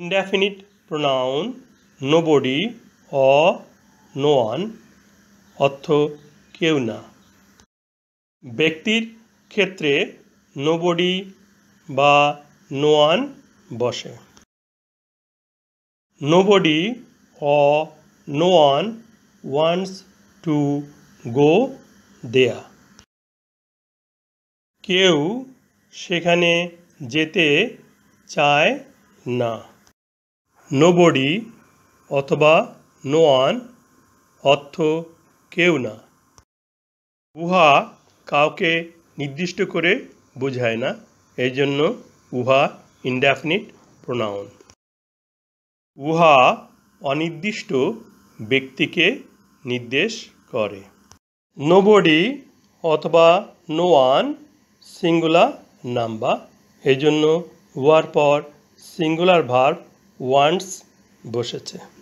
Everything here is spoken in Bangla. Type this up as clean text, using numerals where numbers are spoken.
indefinite pronoun nobody or no one অর্থ কেউ না। ব্যক্তির ক্ষেত্রে nobody বা no one বসে। Nobody or no one wants to go there. কেউ সেখানে যেতে চায় না। Nobody অথবা no one অর্থ কেউ না। উহা কাউকে নির্দিষ্ট করে বোঝায় না, এই জন্য উহা ইনডেফিনিট প্রোনাউন। উহা অনির্দিষ্ট ব্যক্তিকে নির্দেশ করে। নোবডি অথবা নো ওয়ান সিঙ্গুলার নাম্বার, এই জন্য উহার পর সিঙ্গুলার ভার্ব ওয়ান্টস বসেছে।